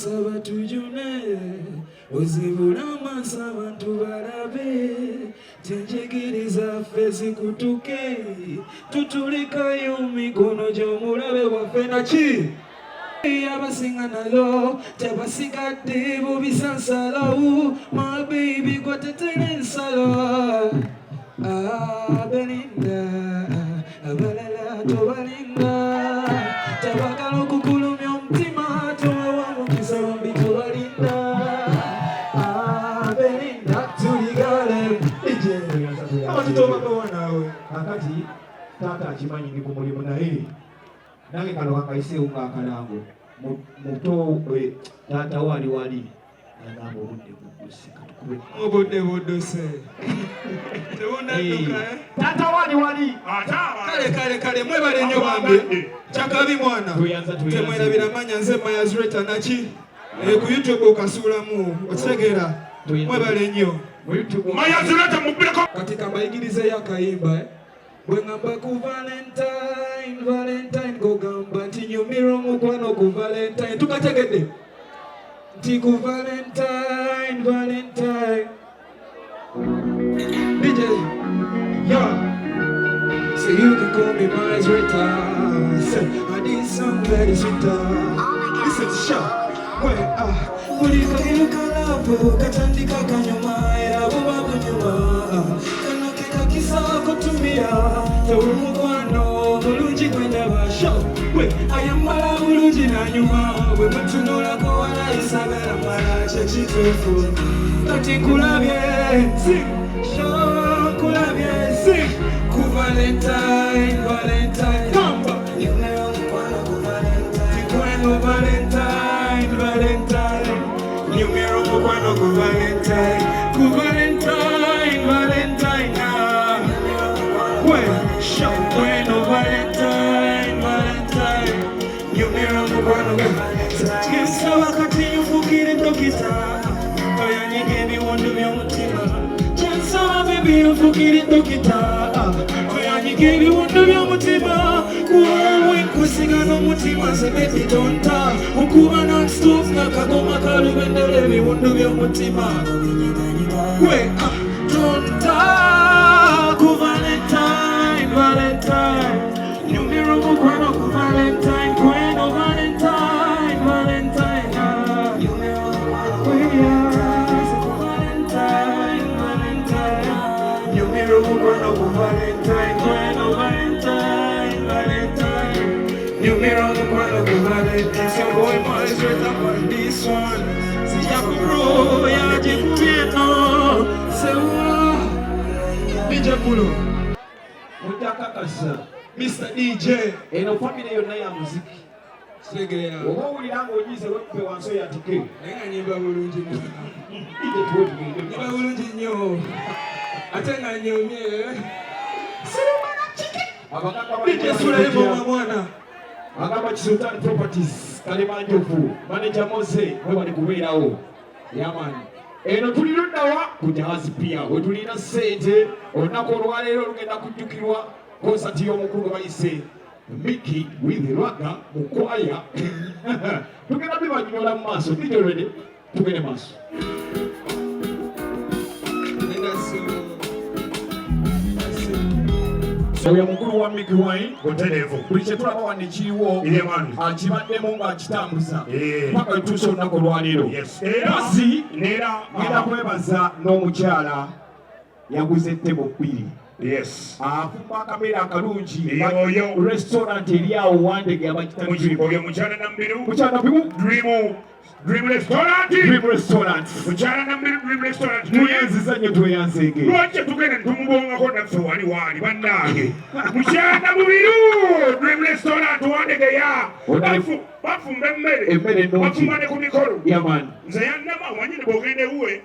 nsaba tujune ozibula amaaso abantu balabe tenjigiriza ffe zikutuke tutulikayo mikono gy'omulabe waffe naki abasinga nalo tebasigadde bubisansalo my baby gwatetera ensalo Belinda abalala tobalinda tabagala okukulumya omutima towewa mukisa bambi tobalinda Belinda tuligale abatutobagawanaawe kakati taata akimanyi ndi ku mulimu naye nange kano kakaiseewo ng'akalango muto taata wali agamba obudde budduse obudde budduse tebunadduka taata wali kale mwebale nnyo bambi kyakabi mwana temwerabira manya nze mayazureta naki ku youtube okasuulamu okitegeera mwebale nnyo mayazureta mubireko kati kambayigirizeyo akayimba bwe ngamba ku valentine gogamba nti nyumira omukwano ku valentine tukategedde nti ku valentine DJ say you can call me Mazreta say I need some very sweet listen to show kulika ilukalavu katandika kanyuma era buba bunyuma kisa kutumia tewumukwano bulungi gwendaba show we ayambala bulungi nanyuma bwe mutunulako walaisagala mala kyekituufu kati kulabye show kulabye ku valentine kamba tikweno valentine nyumira omukwano ku valentine Bueno, Valentine, you miracle one of so wakati yufukire dokita oya nyingeni wondu bya mutima chansa baby yufukire dokita oya nyingeni wondu bya mutima kuwe kusinga no mutima se baby tonta ukuba non stop na kagoma kalubendele bi wondu bya mutima we tonta ku Valentine, you miracle kwano ku Valentine, kwano Valentine, you miracle Valentine, you miracle kwano ku Valentine, kwano Valentine, you miracle kwano ku Valentine. So boy, my straight up on this one, see ya bro, ya jikubieno, sewa, DJ Pulo. mutakakasa Mr. DJ eno famire yonna ya muziki segeya oba owulira ng'ogize wekupe wansi oyatike naye nga nyimba bulungi nyimba bulungi nnyo ate nga nnyomye DJ Sulaiman mwana agamba Kisultan Properties Kalimanjofu manager Mose we bali kubeerawo yamani eno tuliruddawa ku Jahazi pia we tulina ssente olunaku olwaleero lugenda kujjukirwa konsati y'omukulu bayise Mickey with Rwanda mu kwaya tugenda bibanyola mu maaso dijolwede tugende maaso oyo mukulu wa Mickey Wine otereevu buli kye tulaba wano ekiriwo akibaddemu ng'akitambuza paka wetuuse olunaku olwaleero basi ngenda kwebaza n'omukyala yaguze ettebo 2 afumba akabeera akalungi restaurant eri awo wandege oyo mukyala nambiru Dream Restaurant. Mukyala nambiru Dream Restaurant. Tuyanziza nnyo tweyanzeege. Lwaki tugenda tumubongako naffe wali bannange. Mukyala nambiru Dream Restaurant wandegeya. Bafumba emmere. Emmere ennungi. Bafumba ne ku mikolo. Yamani. Nze yannama wanyini bw'ogende wuwe.